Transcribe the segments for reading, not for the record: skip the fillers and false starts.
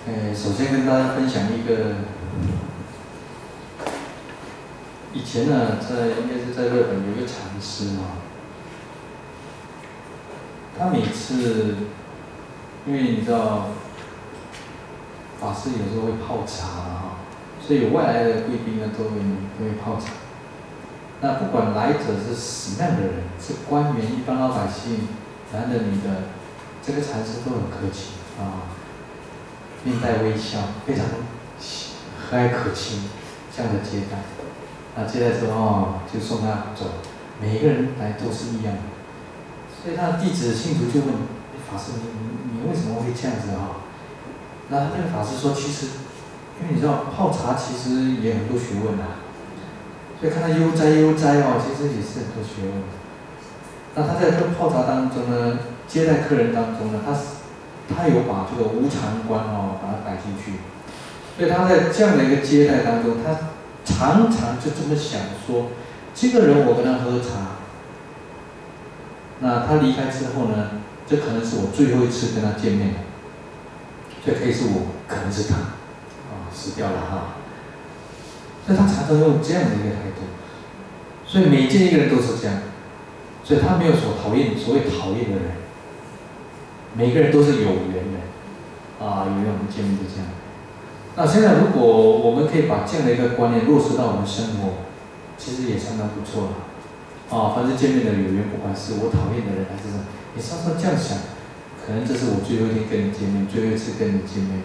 首先跟大家分享一个，以前呢，应该是在日本有一个禅师啊，他每次，因为你知道，法师有时候会泡茶啊，所以有外来的贵宾呢都会泡茶。那不管来者是什么样的人，是官员、一般老百姓，男的女的，这个禅师都很客气啊。面带微笑，非常和蔼可亲，这样的接待。那接待之后就送他走，每一个人来都是一样的。所以他的弟子信徒就问法师：你为什么会这样子啊？那那个法师说：其实，因为你知道泡茶其实也很多学问啊，所以看他悠哉哦，其实也是很多学问。那他在这个泡茶当中呢，接待客人当中呢，他有把这个无常观哦，把它摆进去，所以他在这样的一个接待当中，他常常就这么想说：这个人我跟他喝茶，那他离开之后呢，这可能是我最后一次跟他见面了，这可以是我，可能是他，死掉了哈。所以他常常用这样的一个态度，所以每见一个人都是这样，所以他没有所谓讨厌的人。每个人都是有缘的，有缘我们见面就这样。那现在如果我们可以把这样的一个观念落实到我们生活，其实也相当不错了。凡是见面的有缘，不管是我讨厌的人还是什么，你稍稍这样想，可能这是我最后一天跟你见面，最后一次跟你见面，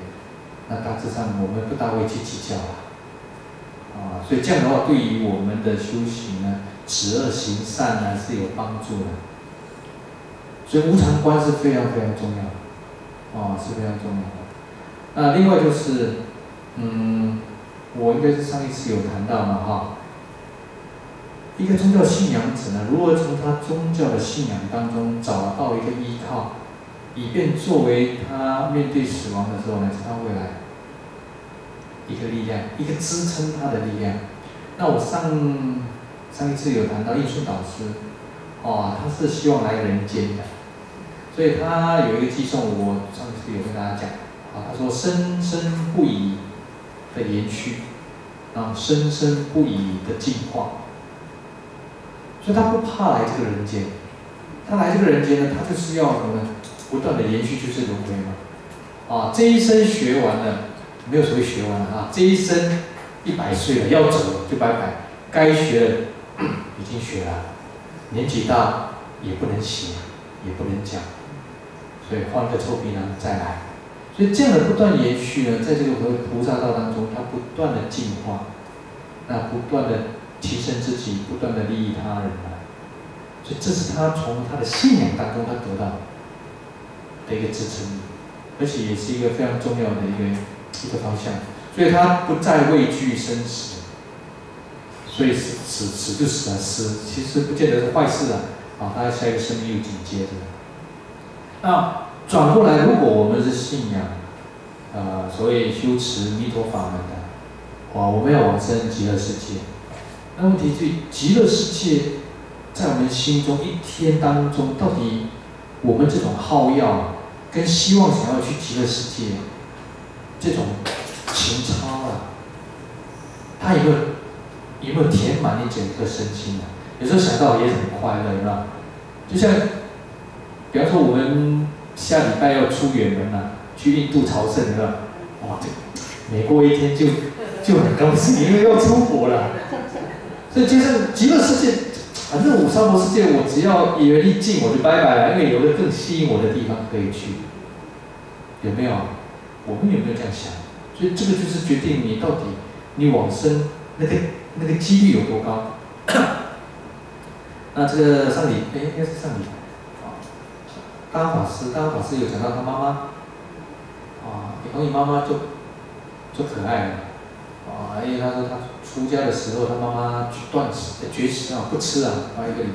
那大致上我们不大会去计较了。所以这样的话，对于我们的修行呢，止恶行善呢是有帮助的。所以无常观是非常非常重要的，是非常重要的。那另外就是，我应该是上一次有谈到嘛哈，一个宗教信仰者呢，如何从他宗教的信仰当中找到一个依靠，以便作为他面对死亡的时候呢，是他未来一个力量，一个支撑他的力量。那我上一次有谈到印顺导师，他是希望来人间的。所以他有一个寄送，我上次有跟大家讲，他说生生不已的延续，生生不已的进化。所以他不怕来这个人间，他来这个人间呢，他就是要什么呢？不断的延续，就是轮回嘛。这一生学完了，没有所谓学完了这一生100岁了，要走就拜拜，该学的已经学了，年纪大也不能写，也不能讲。所以换个臭皮囊再来，所以这样的不断延续呢，在这个菩萨道当中，他不断的进化，那不断的提升自己，不断的利益他人所以这是他从他的信仰当中他得到的一个支撑力，而且也是一个非常重要的一个方向。所以他不再畏惧生死，所以死就死了，死其实不见得是坏事他下一个生命又紧接着。那转过来，如果我们是信仰，所谓修持弥陀法门的，我们要往生极乐世界。那问题是，极乐世界在我们心中一天当中，到底我们这种好要跟希望想要去极乐世界，这种情操它有没有填满你整个身心有时候想到也很快乐，有没有？就像。比方说，我们下礼拜要出远门去印度朝圣，对吧？每过一天就很高兴，因为要出国了。所以就是极乐世界，反正五沙婆世界，我只要一缘一尽，我就拜拜了，因为有个更吸引我的地方可以去。有没有？我们有没有这样想？所以这个就是决定你到底你往生那个几率有多高。那这个应该是上礼拜。大安法师有讲到他妈妈，永义妈妈就可爱了，因为他说他出家的时候，他妈妈绝食不吃1个礼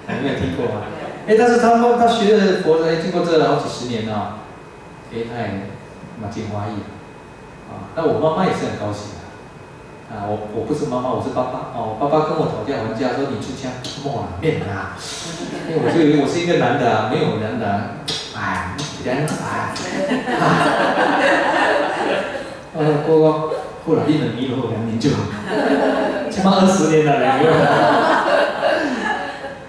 拜，有没有听过吗？但是他学的佛经过这好几十年了，他也蛮进花艺那我妈妈也是很高兴的，我不是妈妈，我是爸爸我爸爸跟我讨价还价说你出家，变因为我是一个男的没有男的，人我后来1年以后2年就好，起码20年了嘞。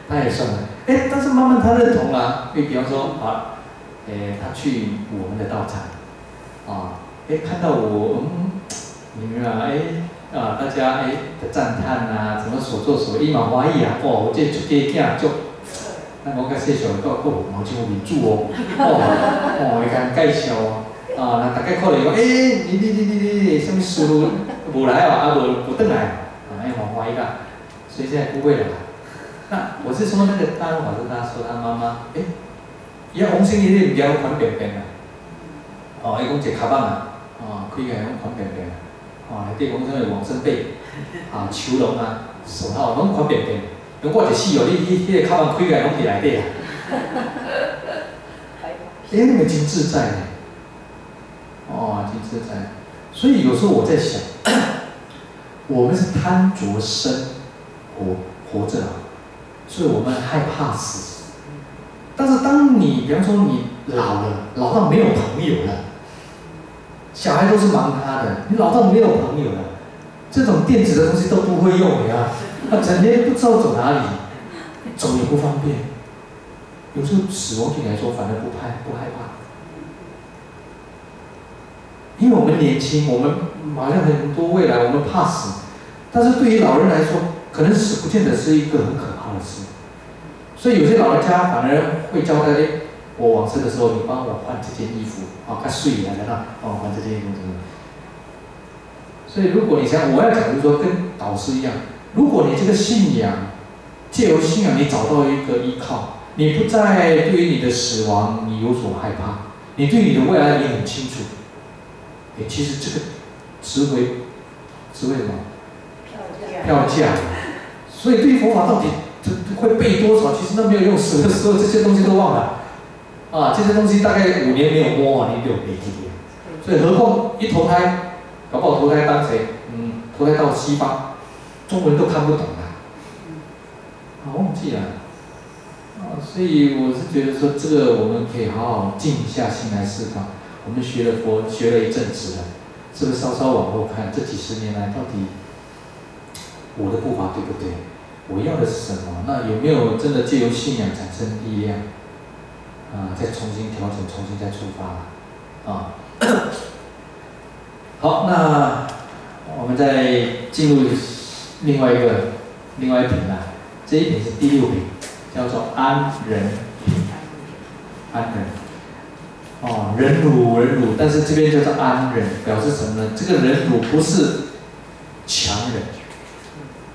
他也算了，但是慢慢他认同了，比方说啊，他去我们的道场，啊，看到我，你们啊，大家的赞叹啊，怎么所作所为，嘛欢喜啊，我这出家囝足，咱讲较细小个，毛真有面子哦，会甲人介绍哦，那大家可能讲，你什么师傅无来哦，无转来，嘛欢喜啦，所以现在不会了。那我是说那个大陆法师，他说他妈妈，伊往生伊咧物件款便便啊，伊讲一个卡棒啊，开起来拢款便便啊，内底讲啥往生被，囚笼啊，手套拢款便便，用我一死哦，你迄个卡棒开起来拢伫内底啊，那个真自在呢，真自在，所以有时候我在想，我们是贪着生活着啊。所以我们害怕死，但是当你比方说你老了，老到没有朋友了，小孩都是忙他的，你老到没有朋友了，这种电子的东西都不会用呀，整天不知道走哪里，走也不方便，有时候死亡对你来说反而不害怕，因为我们年轻，我们好像很多未来我们怕死，但是对于老人来说，可能死不见得是一个很可怕的事，所以有些老人家反而会交代我往生的时候，你帮我换这件衣服，较水啊，在那帮我换这件衣服怎么？所以如果你想，我要讲就是说，跟导师一样，如果你这个信仰，借由信仰你找到一个依靠，你不再对于你的死亡你有所害怕，你对你的未来你很清楚，其实这个值为什么？票价。所以对于佛法到底会背多少，其实那没有用，死的时候这些东西都忘了，这些东西大概5年没有摸你就没记了。所以何况一投胎，搞不好投胎当谁？投胎到西方，中文都看不懂了，忘记了。所以我是觉得说，这个我们可以好好静下心来思考。我们学了佛，学了一阵子了，是不是稍稍往后看，这几十年来到底我的步伐对不对？我要的是什么？那有没有真的借由信仰产生力量？再重新调整，重新再出发好，那我们再进入另外一品啦。这一品是第6品，叫做安忍品。安忍。忍辱，但是这边叫做安忍，表示什么呢？这个忍辱不是强忍。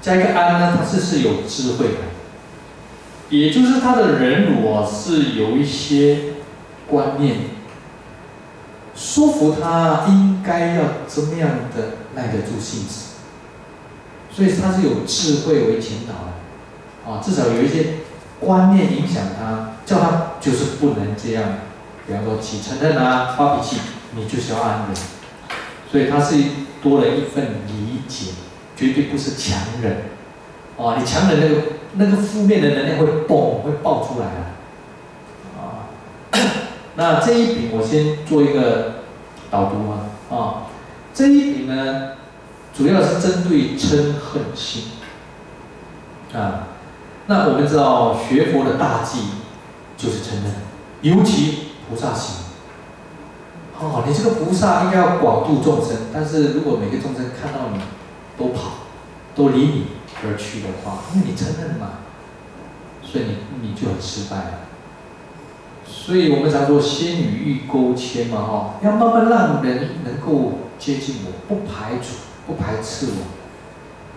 加一个安呢，它是有智慧的，也就是他的忍辱是有一些观念，说服他应该要怎么样的耐得住性子，所以他是有智慧为前导的，至少有一些观念影响他，叫他就是不能这样，比方说起嗔恨发脾气，你就是要安忍，所以他是多了一份理解。绝对不是强忍，你强忍那个负面的能量会爆出来那这一品我先做一个导读这一品呢，主要是针对嗔恨心那我们知道学佛的大忌就是嗔恨，尤其菩萨行。你这个菩萨应该要广度众生，但是如果每个众生看到你都跑，都离你而去的话，因为你嗔恨嘛，所以你就很失败了。所以我们常说仙女欲勾牵嘛，要慢慢让人能够接近我，不排斥我。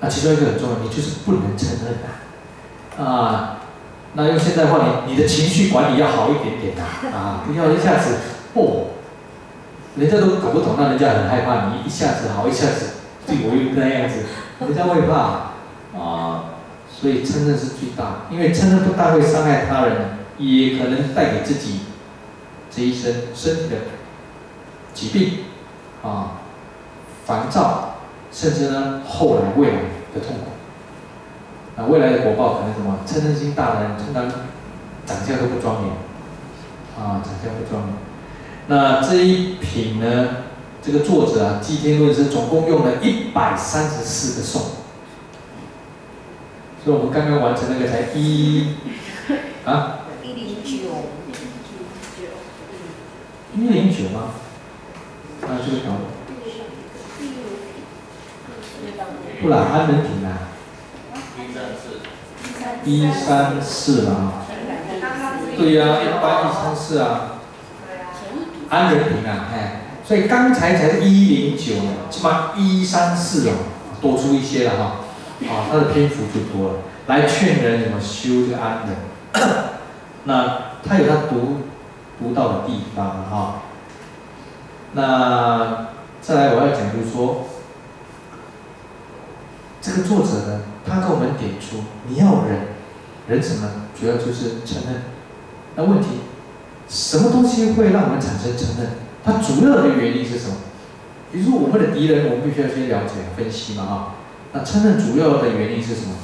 那其中一个很重要，你就是不能嗔恨那用现代话，你的情绪管理要好一点点不要一下子人家都搞不懂，那人家很害怕你一下子好，一下子对我又那样子，人家会怕所以嗔恨是最大，因为嗔恨不但会伤害他人，也可能带给自己这一生身体的疾病烦躁，甚至呢后来未来的痛苦。那未来的果报可能什么？嗔恨心大的人，通常长相都不庄严长相不庄严。那这一品呢，这个作者啊，祭天论师总共用了134个颂，所以我们刚刚完成那个才109，109吗？啊，这个搞的，不然安能平啊？134嘛，对呀，134啊，安人平啊，哎。所以刚才是109，起码134哦，多出一些了哈，它的篇幅就多了，来劝人怎么修这个安忍。那他有他独到的地方哈。那再来我要讲就是说，这个作者呢，他给我们点出你要忍什么？主要就是承认。那问题，什么东西会让我们产生承认？它主要的原因是什么？比如说我们的敌人，我们必须要先了解、分析嘛啊。那承认主要的原因是什么？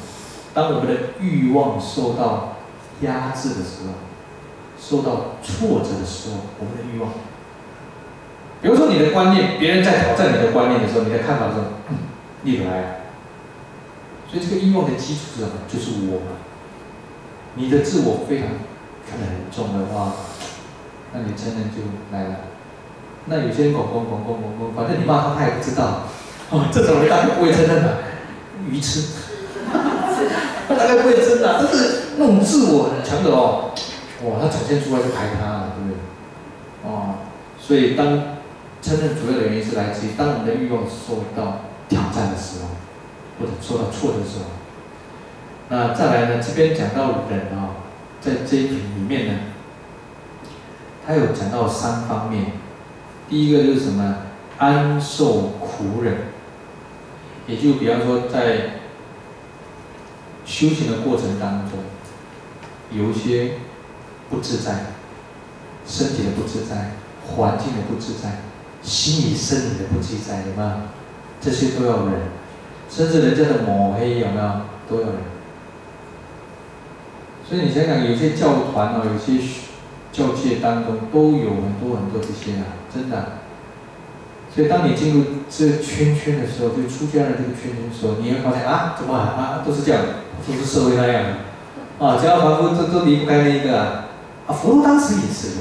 当我们的欲望受到压制的时候，受到挫折的时候，我们的欲望，比如说你的观念，别人在挑战你的观念的时候，你的看法是什么？你来了。所以这个欲望的基础是什么？就是我嘛。你的自我非常看得很重的话，那你承认就来了。那有些人拱，反正你骂他，他也不知道。这种人大概不会承认的，愚痴。他大概不会承认，但是那种自我很强的哦，哇，他展现出来就排他了，对不对？所以当承认主要的原因是来自于当我们的欲望受到挑战的时候，或者受到挫折的时候。那再来呢，这边讲到人在这一品里面呢，他有讲到3方面。第一个就是什么？安受苦忍，也就比方说在修行的过程当中，有一些不自在，身体的不自在，环境的不自在，心理生理的不自在，有没有？这些都要忍，甚至人家的抹黑有没有？都要忍。所以你想想，有些教团有些教界当中都有很多这些真的。所以当你进入这个圈的时候，就出家的这个圈的时候，你会发现怎么都是这样，都是社会那样只要凡夫都离不开那一个佛陀当时也是有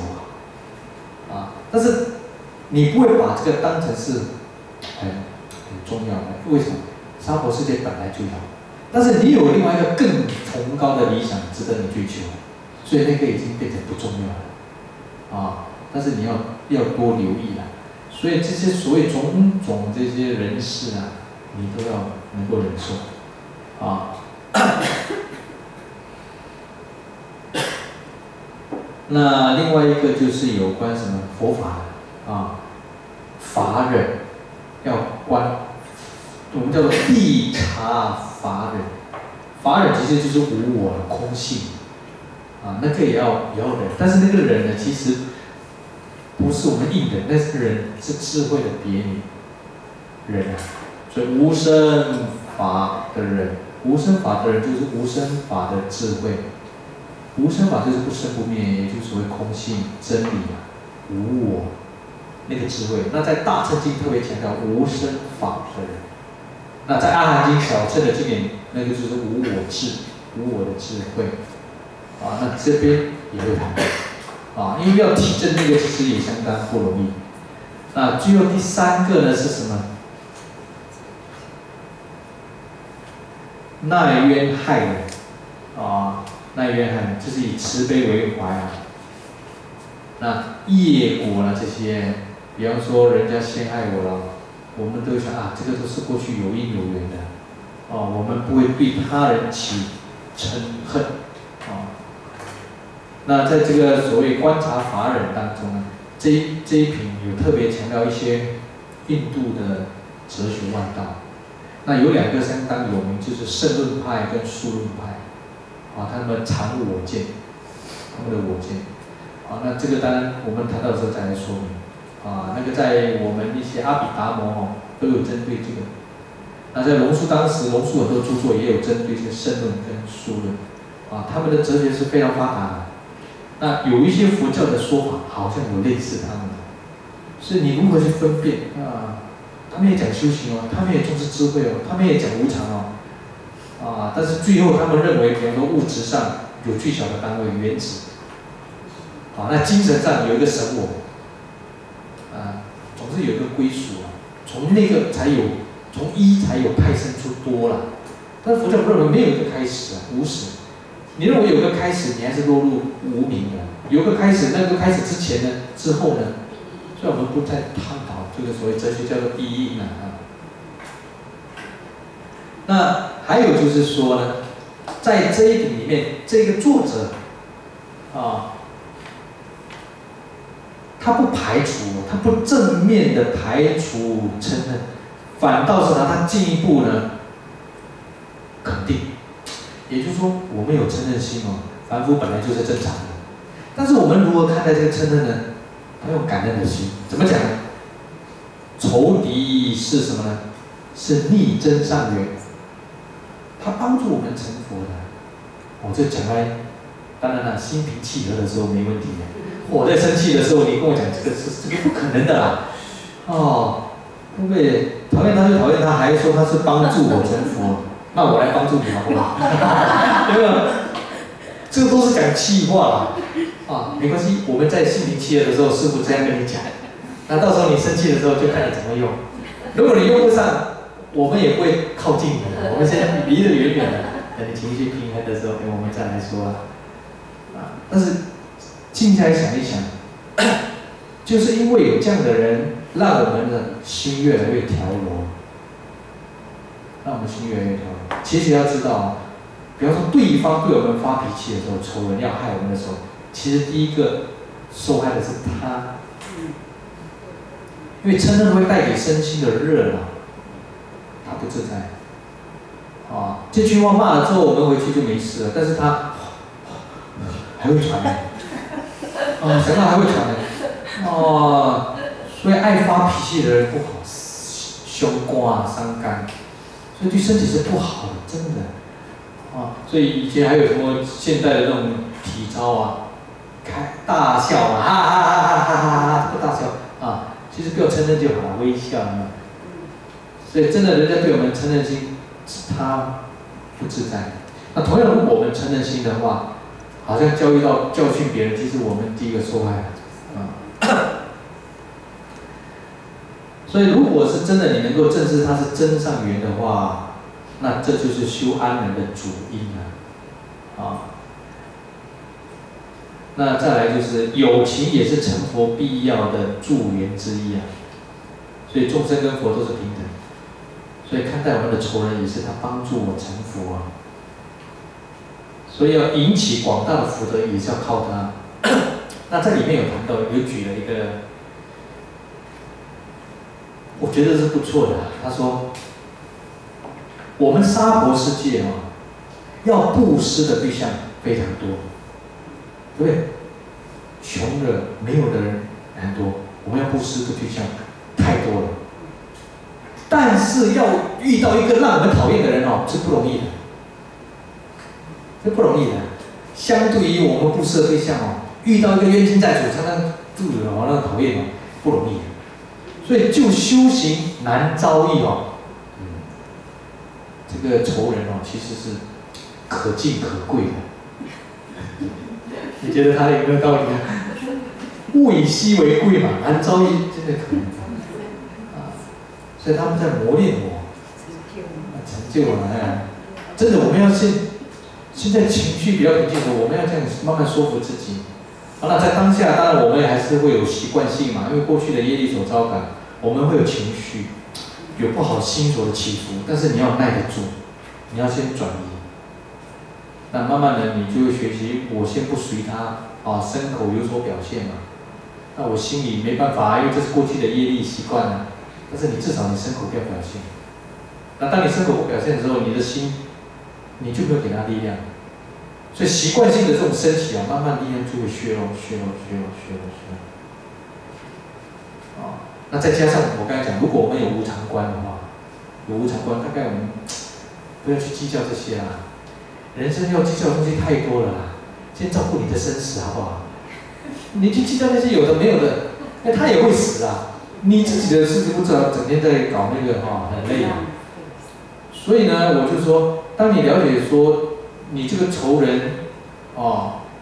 但是你不会把这个当成是很重要的，为什么？娑婆世界本来就有，但是你有另外一个更崇高的理想值得你追求，所以那个已经变成不重要了但是你要多留意了。所以这些所谓种种这些人事你都要能够忍受那另外一个就是有关什么佛法法忍要观，我们叫做谛察法忍。法忍其实就是无我的空性那个也要忍，但是那个忍呢，其实不是我们硬忍，那是忍是智慧的别名，忍所以无生法的忍，无生法的忍就是无生法的智慧，无生法就是不生不灭，也就是所谓空性真理无我那个智慧。那在大乘经特别强调无生法的忍，那在阿含经小乘的经典，那个就是无我智，无我的智慧那这边也会谈因为要体证那个其实也相当不容易。那最后第3个呢是什么？耐冤害人耐冤害人就是以慈悲为怀那业果这些，比方说人家陷害我了，我们都想这个都是过去有因有缘的我们不会对他人起嗔恨那在这个所谓观察法忍当中呢，这一品有特别强调一些印度的哲学外道。那有2个相当有名，就是胜论派跟数论派他们常我见，他们的我见那这个当然我们谈到的时候再来说明那个在我们一些阿毗达摩都有针对这个。那在龙树当时，龙树很多著作也有针对这个胜论跟数论他们的哲学是非常发达的。那有一些佛教的说法好像有类似他们的是你如何去分辨啊？他们也讲修行哦，他们也重视智慧哦，他们也讲无常哦，啊，但是最后他们认为，比如说物质上有最小的单位原子，啊，那精神上有一个神我，啊，总是有一个归属啊，从那个才有，从一才有派生出多了，但是佛教不认为没有一个开始啊，无始。你认为有个开始，你还是落入无明的。有个开始，那个开始之前呢，之后呢？所以我们不再探讨这个所谓哲学叫做第一因啊。那还有就是说呢，在这一点里面，这个作者啊，他不排除，他不正面的排除嗔恨，反倒是他进一步呢肯定。也就是说，我们有嗔恨心哦，凡夫本来就是正常的。但是我们如何看待这个嗔恨呢？他用感恩的心，怎么讲呢？仇敌是什么呢？是逆增上缘，他帮助我们成佛的。我这讲来，当然了，心平气和的时候没问题的。我在生气的时候，你跟我讲这个不可能的啦。哦，对不对？讨厌他就讨厌他，还说他是帮助我成佛。那我来帮助你好不好？对吧？这个都是讲气话啦，啊，没关系，我们在心平气和的时候，师父这样跟你讲，那到时候你生气的时候就看你怎么用。如果你用不上，我们也不会靠近你，我们先离得远远的，等你情绪平衡的时候，我们再来说啊。但是静下来想一想，就是因为有这样的人，让我们的心越来越调柔。让我们心越来越调柔。其实要知道啊，比方说对方对我们发脾气的时候，仇人要害我们的时候，其实第一个受害的是他，因为嗔恨会带给身心的热闹，他不自在。啊，这句话骂了之后，我们回去就没事了，但是他还会传呢，想到还会传呢，所以爱发脾气的人不好，凶瓜伤肝。所以对身体是不好的，真的，所以以前还有什么现代的那种体操啊，开大笑啊，哈哈哈哈哈哈，不大笑啊，其实不要嗔恨就好了，微笑嘛。所以真的，人家对我们嗔恨心，他不自在。那同样，如果我们嗔恨心的话，好像教训别人，其实我们第一个受害者。所以，如果是真的你能够正视它是真上缘的话，那这就是修安忍的主因啊。那再来就是友情也是成佛必要的助缘之一啊。所以众生跟佛都是平等，所以看待我们的仇人也是他帮助我成佛啊。所以要引起广大的福德也是要靠他。那在里面有谈到，有举了一个。我觉得是不错的。他说，我们娑婆世界要布施的对象非常多，对不对？穷的、没有的人很多，我们要布施的对象太多了。但是要遇到一个让我们讨厌的人是不容易的，是不容易的。相对于我们布施的对象遇到一个冤亲债主，常常让讨厌不容易。所以就修行难遭遇这个仇人其实是可敬可贵的。你觉得他有没有道理啊？物以稀为贵嘛，难遭遇真的可能所以他们在磨练我，成就我真的，我们要现在情绪比较平静的，我们要这样慢慢说服自己。那在当下，当然我们还是会有习惯性嘛，因为过去的业力所招感。我们会有情绪，有不好心所的起伏，但是你要耐得住，你要先转移。那慢慢的，你就会学习，我先不随他身口有所表现嘛。那我心里没办法，因为这是过去的业力习惯了。但是你至少你身口不要表现。那当你身口不表现的时候，你的心，你就没有给他力量。所以习惯性的这种升起慢慢力量就会削弱。那再加上我刚才讲，如果我们有无常观的话，大概我们不要去计较这些啦。人生要计较的东西太多了啦，先照顾你的生死好不好？你去计较那些有的没有的，哎，他也会死啊。你自己的事情不知道，整天在搞那个很累啊。所以呢，我就说，当你了解说你这个仇人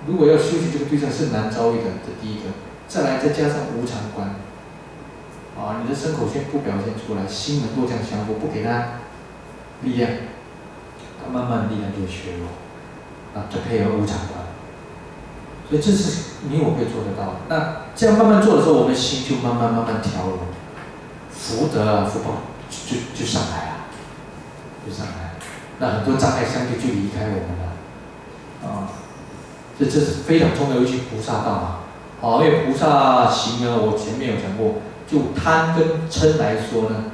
如果要修习这个对象是难遭遇的，这第一个。再来再加上无常观，你的身口先不表现出来，心能够这样相互，不给他力量，他慢慢力量就会削弱，再配合无常观，所以这是你我可以做得到。那这样慢慢做的时候，我们心就慢慢调柔，福德福报就上来了，就上来了。那很多障碍相对就离开我们了，这是非常重要，尤其菩萨道嘛。因为菩萨行呢，我前面有讲过，就贪跟嗔来说呢，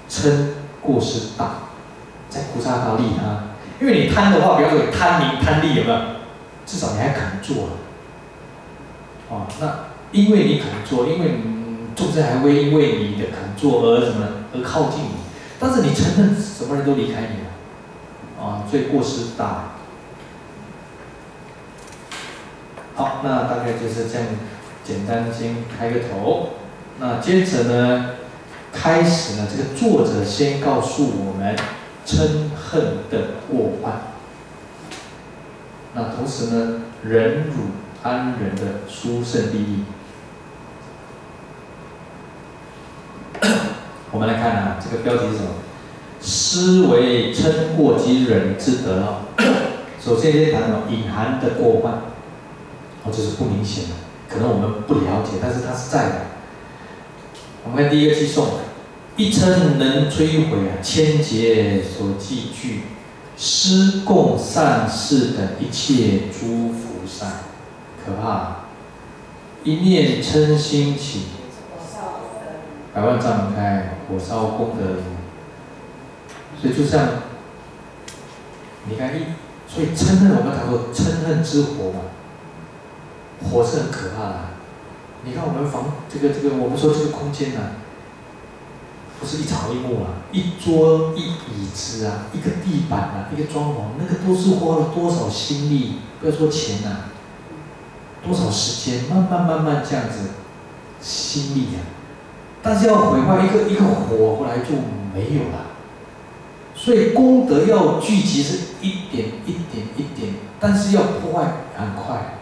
嗔过失大，在菩萨道利他。因为你贪的话，比方说贪名贪利，有没有？至少你还肯做那因为你肯做，因为众生还会因为你的肯做而什么而靠近你，但是你承认什么人都离开你了，所以过失大。好，那大概就是这样，简单先开个头。那接着呢，开始呢，这个作者先告诉我们嗔恨的过患。那同时呢，忍辱安忍的殊胜利益。我们来看这个标题是什么？思为嗔过及忍之德首先先谈隐含的过患。这是不明显的，可能我们不了解，但是它是在的。我们看第一个偈颂，一嗔能摧毁千劫所积聚，施供善事的一切诸福善，可怕！一念嗔心起，百万障门开，火烧功德林。所以就像，你看所以嗔恨我们谈过嗔恨之火嘛。火是很可怕的，你看我们我们说这个空间不是一草一木一桌一椅子一个地板一个装潢，那个都是花了多少心力，不要说钱多少时间，慢慢这样子心力但是要毁坏一个火过来就没有了。所以功德要聚集是一点，但是要破坏很快。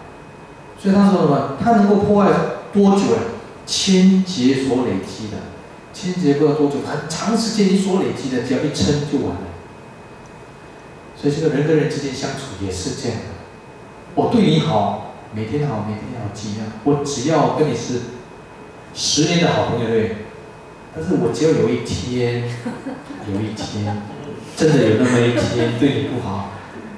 所以他说什么？他能够破坏多久千劫所累积的，千劫不知道多久，很长时间你所累积的，只要一嗔就完了。所以这个人跟人之间相处也是这样的。我对你好，每天好，尽量。我只要跟你是10年的好朋友，对不对？但是我只要有一天，真的有那么一天对你不好。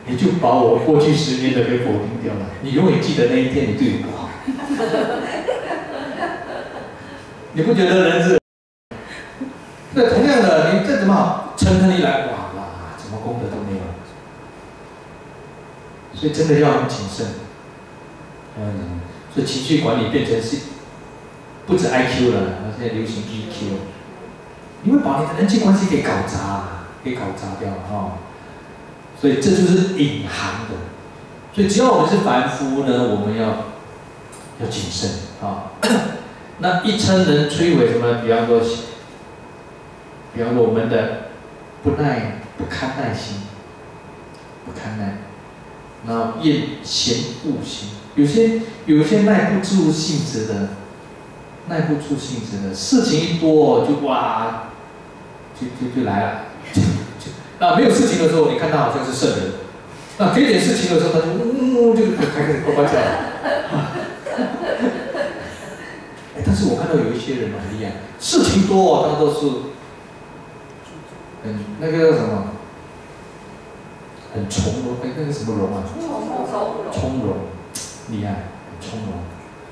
你就把我过去10年的给否定掉了，你永远记得那一天你对我不好。你不觉得人是？那同样的，你再怎么好，嗔恨一来，什么功德都没有。所以真的要很谨慎。所以情绪管理变成是不止 IQ 了，现在流行 EQ， 你会把你的人际关系给搞砸掉所以这就是隐含的，所以只要我们是凡夫呢，我们要谨慎那一嗔能摧毁什么？比方说我们的不堪耐心，然后厌嫌恶心，有些耐不住性子的，事情一多就来了。那没有事情的时候，你看他好像是圣人；那给点事情的时候，他就开始呱呱叫。但是我看到有一些人很厉害，事情多他都是那个叫什么，很从容，那个什么容从容，厉害，很从容，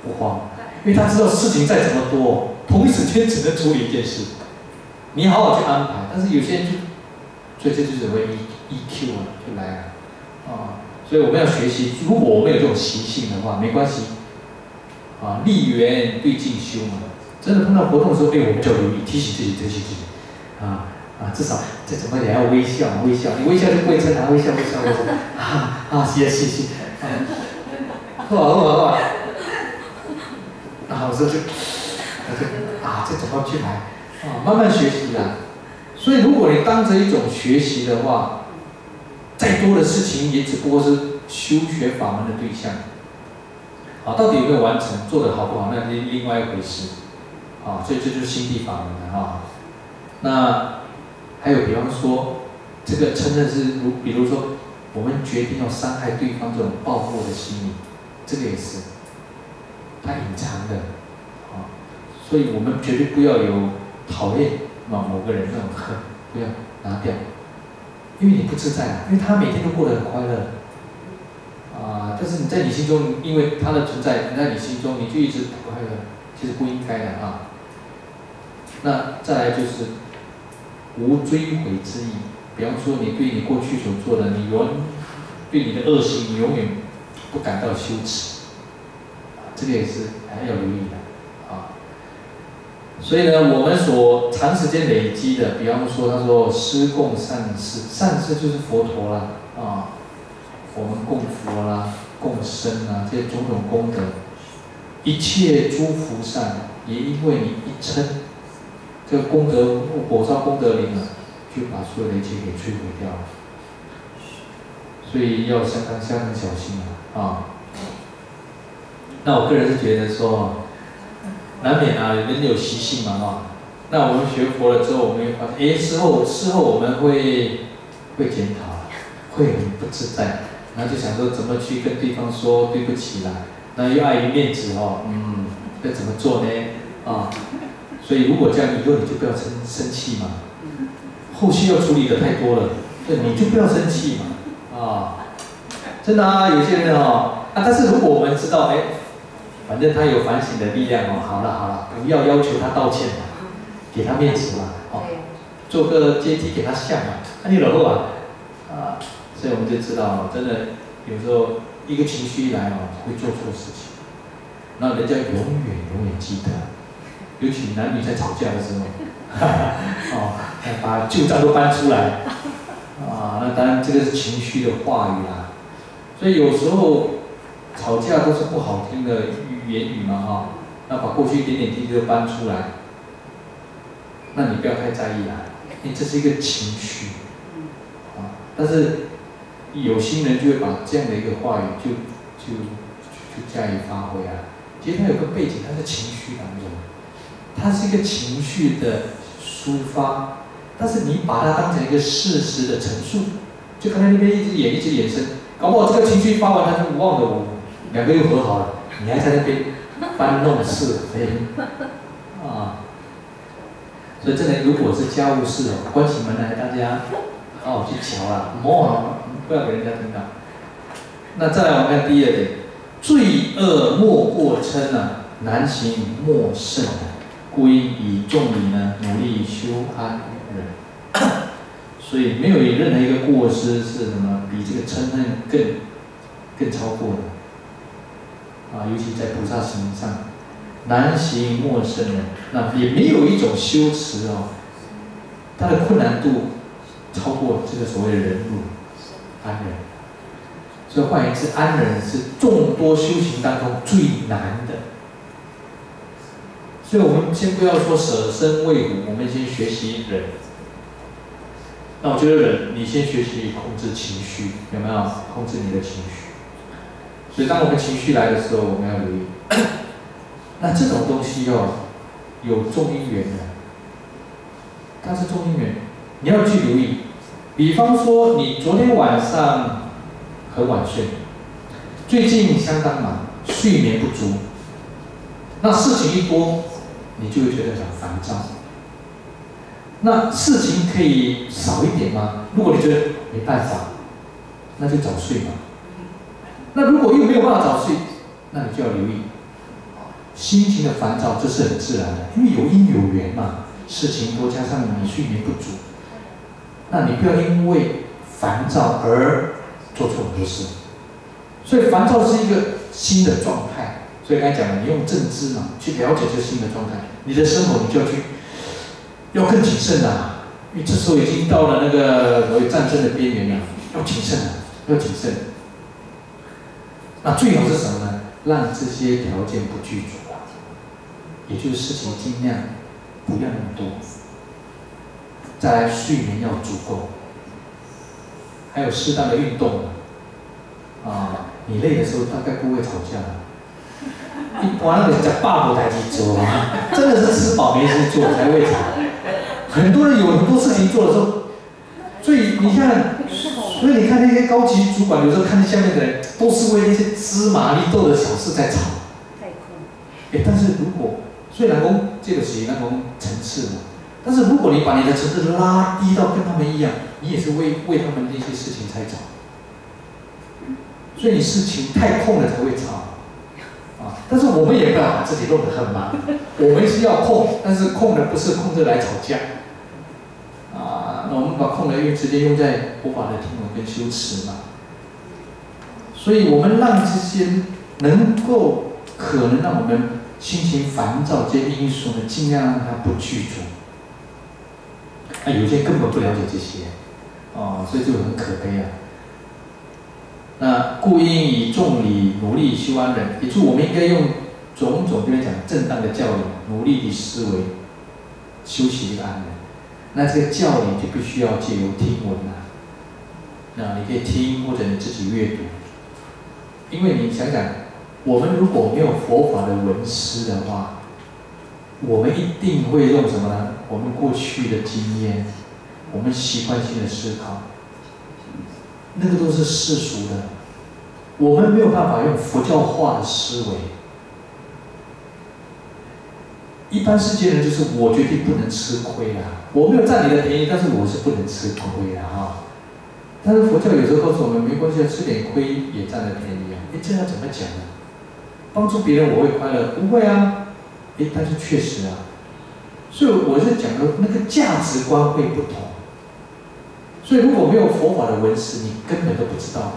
不慌，因为他知道事情再怎么多，同一时间只能处理一件事，你好好去安排。但是有些人所以这就是为 EQ 就来了所以我们要学习，如果我们有这种习性的话，没关系立缘对境修嘛。真的碰到活动的时候，我们就要留意，提醒自己至少再怎么也要微笑，你微笑就不会称微笑，谢谢，好，然后这就这怎么去来慢慢学习啦。所以如果你当成一种学习的话，再多的事情也只不过是修学法门的对象。到底有没有完成，做得好不好，那是另外一回事。所以这就是心地法门了那还有比方说，这个嗔恨是比如说我们决定要伤害对方这种报复的心理，这个也是，它隐藏的所以我们绝对不要有讨厌某个人那种恨，不要拿掉，因为你不自在因为他每天都过得很快乐但是你在你心中，因为他的存在，你在你心中你就一直不快乐，其实不应该的那再来就是无追悔之意，比方说你对你过去所做的，对你的恶行，你永远不感到羞耻，这个也是还要留意的所以呢，我们所长时间累积的，比方说他说施供善事，善事就是佛陀啦我们供佛啦、供僧啦，这些种种功德，一切诸福善，也因为你一嗔，这个功德火烧功德林就把所有的一切给摧毁掉了。所以要相当小心那我个人是觉得说，难免人有习性嘛那我们学佛了之后，我们会发现，事后我们会检讨，会很不自在。然后就想说怎么去跟对方说对不起啦，那又碍于面子要怎么做呢所以如果这样，以后你就不要生气嘛，后续要处理的太多了，你就不要生气嘛真的有些人但是如果我们知道反正他有反省的力量好了，不要要求他道歉给他面子嘛做个阶梯给他下嘛，你然后所以我们就知道真的有时候一个情绪一来会做错事情，那人家永远记得，尤其男女在吵架的时候把旧账都搬出来那当然这个是情绪的话语啦，所以有时候吵架都是不好听的言语嘛那把过去一点点滴滴都搬出来，那你不要太在意啦，因为这是一个情绪但是有心人就会把这样的一个话语就加以发挥其实它有个背景，它是情绪当中，它是一个情绪的抒发，但是你把它当成一个事实的陈述，就可能那边一直演生，搞不好这个情绪发完，他就忘了两个又和好了，你还在那边搬弄是非所以真的，如果是家务事关起门来，大家好好去瞧不要给人家听到。那再来我们看第二点，罪恶莫过嗔难行莫胜故应以众理努力修安忍。所以没有任何一个过失是什么比这个嗔恨更超过的尤其在菩萨行上，难行莫胜那也没有一种修持它的困难度超过这个所谓的忍辱安忍。所以换言之，安忍是众多修行当中最难的。所以我们先不要说舍身为虎，我们先学习忍。那我觉得忍，你先学习控制情绪，有没有控制你的情绪？所以当我们情绪来的时候，我们要留意。那这种东西有众因缘的，它是众因缘，你要去留意。比方说，你昨天晚上很晚睡，最近相当忙，睡眠不足，那事情一多，你就会觉得很烦躁。那事情可以少一点吗？如果你觉得没办法，那就早睡嘛。那如果又没有办法早睡，那你就要留意，心情的烦躁这是很自然的，因为有因有缘嘛。事情多加上你睡眠不足，那你不要因为烦躁而做错很多事。所以烦躁是一个新的状态。所以刚才讲了，你用正知嘛去了解这个新的状态，你的生活你就要更谨慎因为这时候已经到了那个所谓战争的边缘了，要谨慎要谨慎。那最好是什么呢？让这些条件不具足也就是事情尽量不要那么多。再来，睡眠要足够，还有适当的运动。你累的时候大概不会吵架。一般那个吃饱无代志做真的是吃饱没事做才会吵。很多人有很多事情做的时候，所以你看那些高级主管，有时候看下面的人，都是为那些芝麻绿豆的小事在吵。但是如果虽然讲这个是那种层次嘛，但是如果你把你的层次拉低到跟他们一样，你也是为他们那些事情在吵。所以你事情太空了才会吵。但是我们也不要把自己弄得很忙，我们是要空，但是空的不是空着来吵架。那我们把空的直接用在佛法的听闻跟修持嘛。所以我们让这些能够可能让我们心情烦躁这些因素呢，尽量让它不具足。有些根本不了解这些，所以就很可悲啊。那故应以众理努力修安忍，也就是我们应该用种种跟你讲正当的教理，努力的思维修习这个安忍。那这个教理就必须要借由听闻那你可以听或者你自己阅读，因为你想想，我们如果没有佛法的闻思的话，我们一定会用什么呢？我们过去的经验，我们习惯性的思考。那个都是世俗的，我们没有办法用佛教化的思维。一般世界人就是我决定不能吃亏啦，我没有占你的便宜，但是我是不能吃亏啦但是佛教有时候告诉我们，没关系，吃点亏也占了便宜这样怎么讲呢？帮助别人我会快乐，不会啊。但是确实所以我是讲的那个价值观会不同。所以如果没有佛法的闻思，你根本都不知道，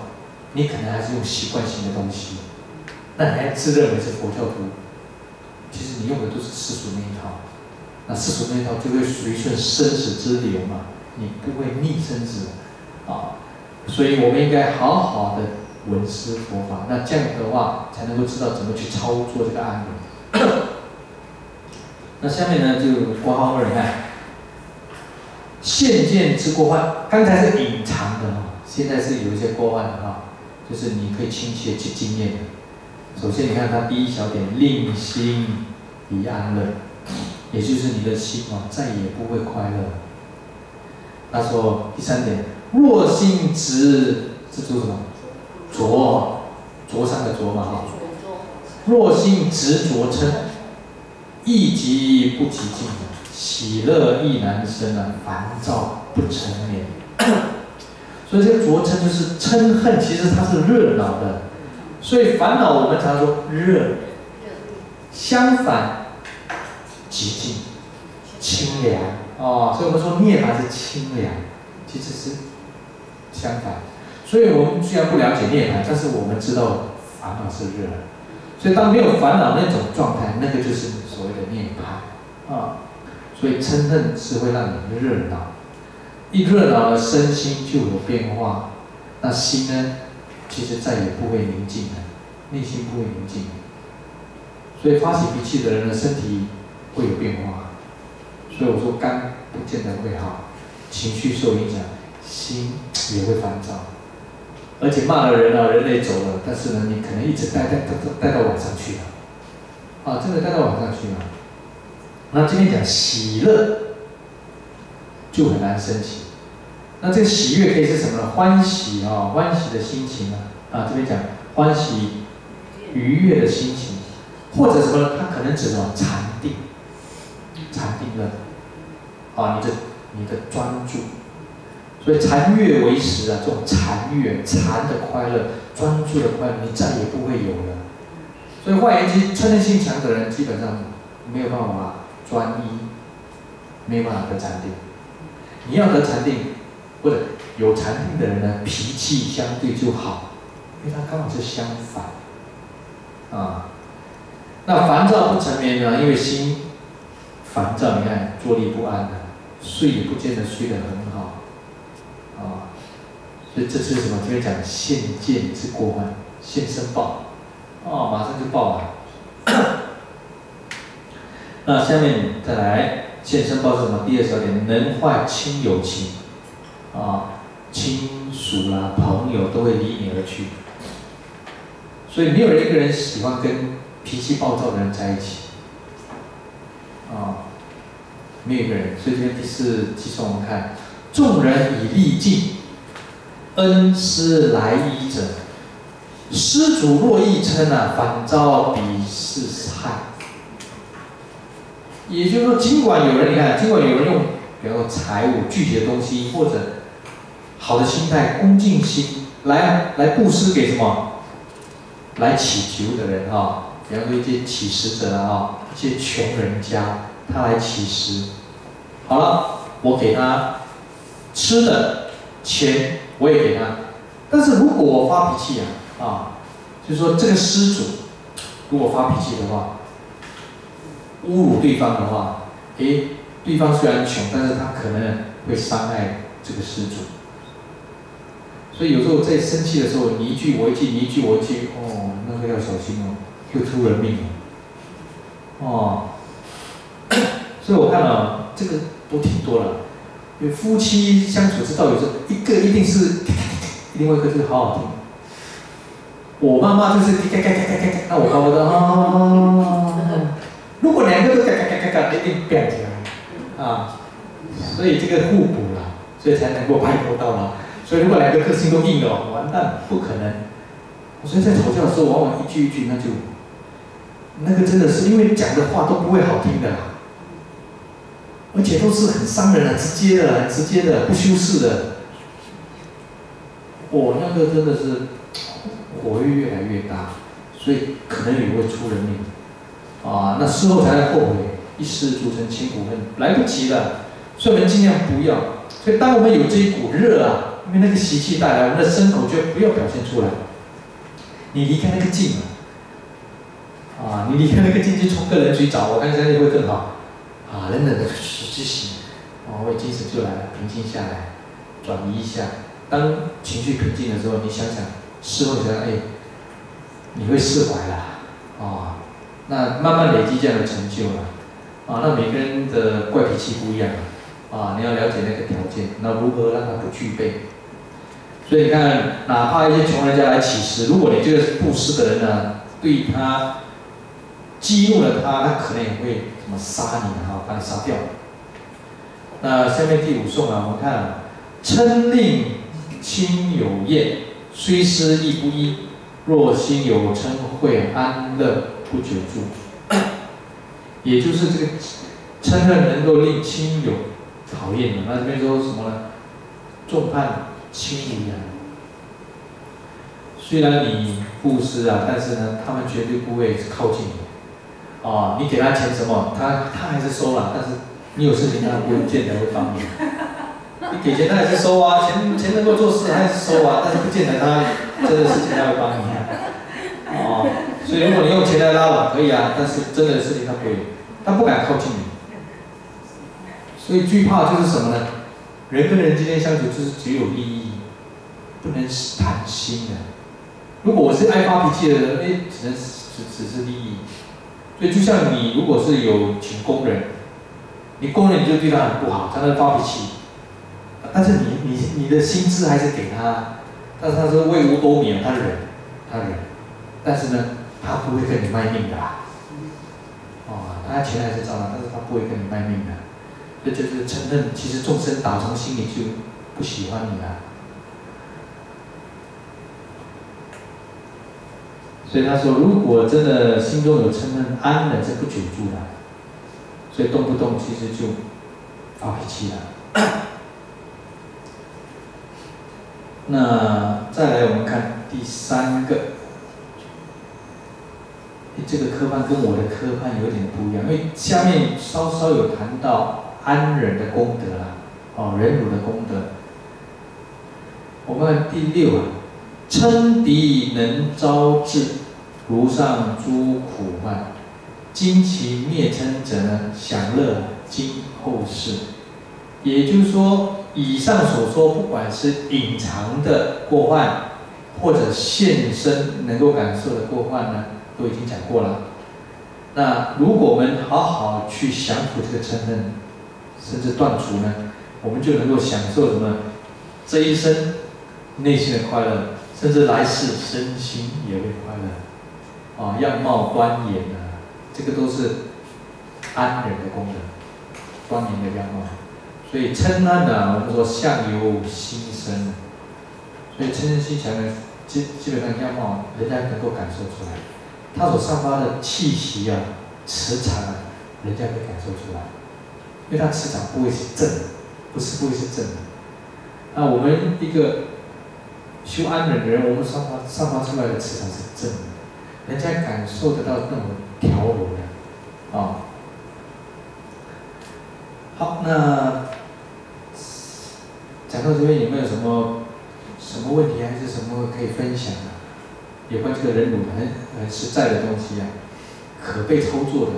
你可能还是用习惯性的东西，那你还自认为是佛教徒，其实你用的都是世俗那一套，那世俗那一套就会随顺生死之流嘛，你不会逆生死所以我们应该好好的闻思佛法，那这样的话才能够知道怎么去操作这个安忍。那下面呢就括号2，你看。现见之过患，刚才是隐藏的现在是有一些过患的就是你可以亲切去经验的。首先，你看它第一小点，令心以安乐，也就是你的心再也不会快乐。他说第3点，若心执，这就是什么？灼伤的灼嘛若心执着嗔，亦即不极静。喜乐亦难生烦躁不成眠。所以这个浊嗔就是嗔恨，其实它是热闹的。所以烦恼我们常说热，相反极静清凉所以我们说涅槃是清凉，其实是相反。所以我们虽然不了解涅槃，但是我们知道烦恼是热的。所以当没有烦恼那种状态，那个就是所谓的涅槃所以嗔恨是会让你热闹，一热闹了，身心就有变化。那心呢，其实再也不会宁静了，内心不会宁静。所以发起脾气的人呢，身体会有变化。所以我说肝不见得会好，情绪受影响，心也会烦躁。而且骂了人人类走了，但是呢，你可能一直带到晚上去了，真的带到晚上去了。那今天讲喜乐，就很难升起。那这个喜悦可以是什么呢？欢喜欢喜的心情这边讲欢喜愉悦的心情，或者什么呢？它可能指什么？禅定乐你的专注。所以禅悦为实这种禅悦、禅的快乐、专注的快乐，你再也不会有了。所以换言之，嗔恨心强的人基本上没有办法专一，没有办法得禅定。你要得禅定，或者有禅定的人呢，脾气相对就好，因为他刚好是相反那烦躁不成眠呢？因为心烦躁，你看坐立不安睡也不见得睡得很好所以这是什么？这边讲现见之过患，现生报马上就报了。那下面再来现身报是什么？第20点，能坏亲友情，亲属啦、朋友都会离你而去。所以没有一个人喜欢跟脾气暴躁的人在一起，没有一个人。所以这边第4计算我们看，众人以利尽，恩师来依者，施主若易称反遭鄙视害。也就是说，尽管有人用，比方说财物、具体的东西，或者好的心态、恭敬心来布施给什么？来祈求的人比方说一些乞食者一些穷人家，他来乞食，好了，我给他吃的，钱我也给他。但是如果我发脾气就是说这个施主如果发脾气的话，侮辱对方的话，对方虽然穷，但是他可能会伤害这个施主。所以有时候在生气的时候，你一句我一句，你一句我一句，那个要小心会出人命所以我看这个都挺多了。因为夫妻相处之道，有时候一个一定是，另外一个就是好好听。我妈妈就是那我爸爸的如果2个都一定变起来所以这个互补了，所以才能够拍拖到了。所以如果2个个性都硬了，完蛋，不可能。所以在吵架的时候，往往一句一句，那个真的是因为讲的话都不会好听的而且都是很伤人的、直接的、不修饰的。那个真的是火会越来越大，所以可能也会出人命那事后才会后悔，一失足成千古恨，来不及了。所以我们尽量不要。所以当我们有这一股热因为那个习气带来，我们的身口就不要表现出来。你离开那个境你离开那个境去冲个人去找我，看相信会更好冷冷的去醒为精神就来了，平静下来，转移一下。当情绪平静的时候，你想想，事后想想，你会释怀了那慢慢累积这样的成就了那每个人的怪脾气不一样你要了解那个条件，那如何让它不具备？所以你看，哪怕一些穷人家来乞食，如果你这个布施的人对他激怒了他可能也会杀你把你杀掉。那下面第5颂我们看，嗔令亲友厌，虽施亦不依。若心有嗔恚，安乐不久住。也就是这个嗔恨能够令亲友讨厌的。那这边说什么呢？众叛亲离虽然你布施但是呢，他们绝对不会靠近你。你给他钱什么，他还是收了，但是你有事情他不见得会帮你。你给钱他还是收钱能够做事还是收但是不见得他真的事情他会帮你所以如果你用钱来拉拢可以但是真的事情他不会，他不敢靠近你。所以惧怕就是什么呢？人跟人之间相处就是只有利益，不能谈心的。如果我是爱发脾气的人，只是利益。所以就像你如果是有请工人，你工人你就对他很不好，他在发脾气，但是你的薪资还是给他，但是他是为五斗米他忍，但是呢，他不会跟你卖命的他钱还是照拿，但是他不会跟你卖命的。这就是承认，其实众生打从心里就不喜欢你所以他说，如果真的心中有嗔恨，安了是不久住的，所以动不动其实就发脾气了。那再来我们看第3个，这个科判跟我的科判有点不一样，因为下面稍稍有谈到安忍的功德忍辱的功德。我们看第6嗔敌能招致，如上诸苦患。今其灭嗔者呢，享乐今后世。也就是说，以上所说，不管是隐藏的过患，或者现身能够感受的过患呢，都已经讲过了。那如果我们好好去降服这个嗔恨，甚至断除呢，我们就能够享受什么？这一生内心的快乐，甚至来世身心也会快乐。啊，样貌端严啊，这个都是安忍的功能，端严的样貌。所以嗔恨呢，我们说相由心生，所以嗔恨心强呢，基本上样貌人家能够感受出来，他所散发的气息啊、磁场啊，人家可以感受出来，因为他磁场不会是正的，不会是正的。那我们一个修安忍的人，我们散发出来的磁场是正的，人家感受得到那种调柔的，啊。好，那讲到这边有没有什么问题，还是什么可以分享的？有关这个忍辱很实在的东西啊，可被操作的。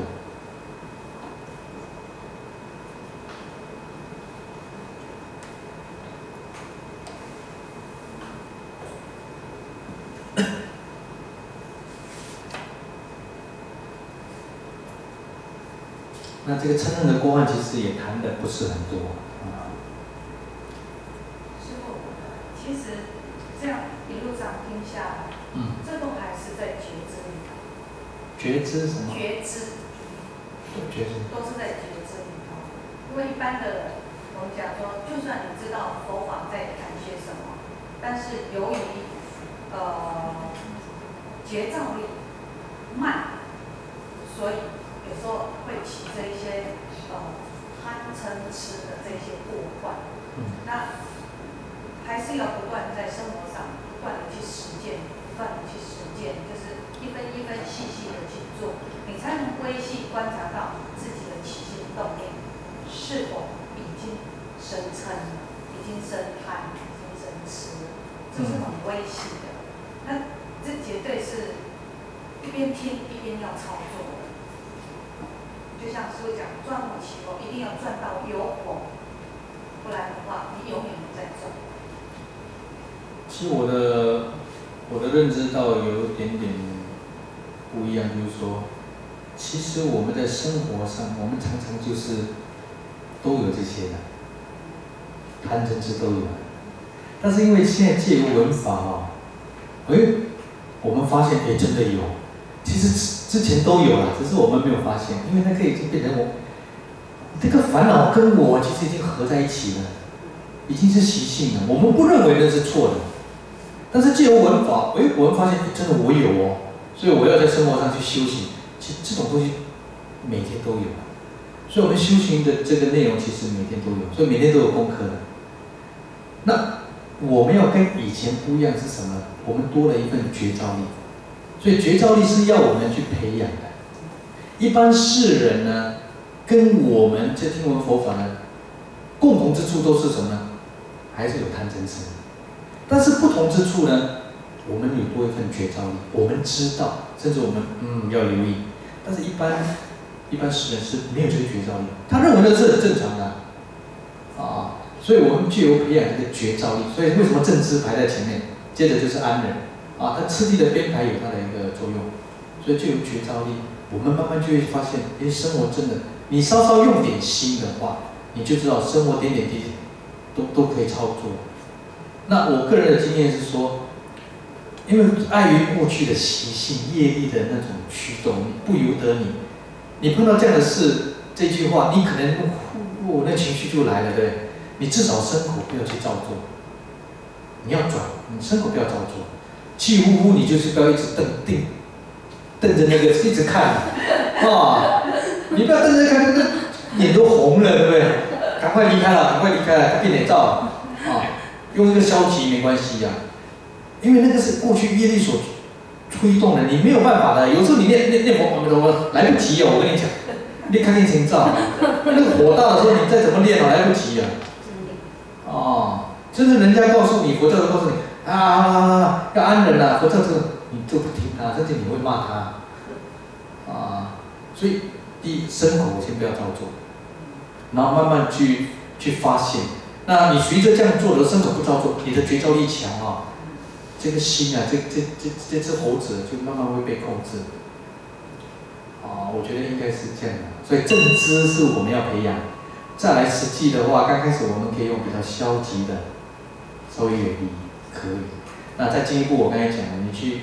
那这个嗔恨的公案其实也谈的不是很多啊。师父，其实这样一路上听下来，这都还是在觉知里头。觉知什么？觉知。觉知。都是在觉知里头。因为一般的人，我们讲说，就算你知道佛法在谈些什么，但是由于觉照力慢，所以有时候会起这一些贪嗔痴的这些过患。那还是要不断在生活上不断的去实践，就是一分一分细细的去做，你才能微细观察到自己的起心动念是否已经生嗔了，已经生贪，已经生痴了，这是很微细的。那这绝对是一边听一边要操作的。就像师父讲，转火起火一定要转到有火，不然的话你永远不在转。其实我的认知到有一点点不一样，就是说，其实我们在生活上，我们常常就是都有这些的，贪嗔痴都有。但是因为现在借由文法啊，我们发现真的有，其实之前都有了，只是我们没有发现，因为那个已经变成这个烦恼跟我其实已经合在一起了，已经是习性了，我们不认为那是错的。但是借由文法，我们发现真的我有哦，所以我要在生活上去修行。其实这种东西每天都有，所以我们修行的这个内容其实每天都有，所以每天都有功课的。那我们要跟以前不一样是什么？我们多了一份觉照力，所以觉照力是要我们去培养的。一般世人呢，跟我们这听闻佛法呢，共同之处都是什么呢？还是有贪嗔痴。但是不同之处呢，我们有多一份觉照力，我们知道，甚至我们要留意。但是一般世人是没有这个觉照力，他认为那是很正常的啊。所以我们具有培养这个觉照力。所以为什么正知排在前面？接着就是安忍啊，它次第的编排有它的一个作用，所以就有觉照力。我们慢慢就会发现，生活真的，你稍稍用点心的话，你就知道生活点点滴滴都可以操作。那我个人的经验是说，因为碍于过去的习性、业力的那种驱动，不由得你碰到这样的事，这句话你可能那情绪就来了，对不对？你至少身口不要去照做，你要转，你身口不要照做，气呼呼你就是不要一直瞪着那个一直看啊，你不要瞪着看，那脸都红了，对不对？赶快离开了，他变脸照了啊！用一个消极没关系呀，因为那个是过去业力所推动的，你没有办法的。有时候你念佛，来不及哦，我跟你讲，你看念情照，那个火大的时候，你再怎么练来不及啊。哦，就是人家告诉你，佛教都告诉你要安忍啊，佛教你就不听他，甚至你会骂他啊。所以第一，身口先不要照做，然后慢慢去发现。那你随着这样做的身口不照做，你的觉照力强啊，这个心啊，这只猴子就慢慢会被控制。我觉得应该是这样的。所以正知是我们要培养。再来实际的话，刚开始我们可以用比较消极的，稍微远离，可以。那再进一步，我刚才讲了，你去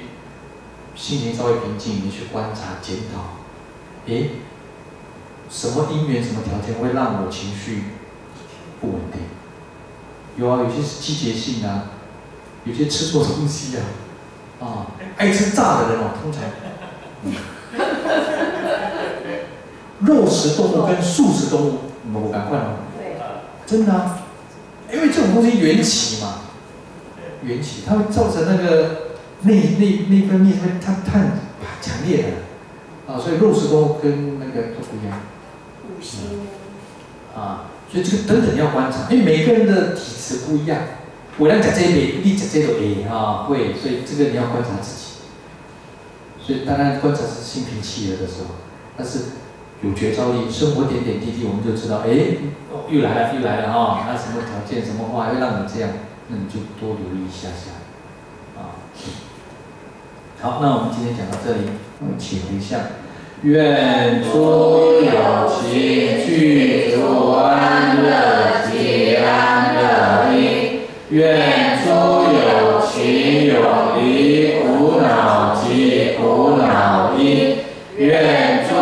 心情稍微平静，你去观察检讨，什么因缘、什么条件会让我情绪不稳定？有啊，有些是季节性啊，有些吃错东西啊，爱吃炸的人哦，通常，肉食动物跟素食动物，我赶快哦，真的啊，因为这种东西缘起嘛，缘起它会造成那个内分泌它很强烈的所以肉食动物跟那个都不一样。五行所以这个等等要观察，因为每个人的体质不一样。我让讲这一边，你讲这个会，所以这个你要观察自己。所以当然观察是心平气和的时候，但是有觉照力，生活点点滴滴，我们就知道，又来了那什么条件、什么话会让你这样，那你就多留意一下好，那我们今天讲到这里，请回向。愿诸有情具足安乐及安乐因，愿诸有情永离苦恼及苦恼因，愿诸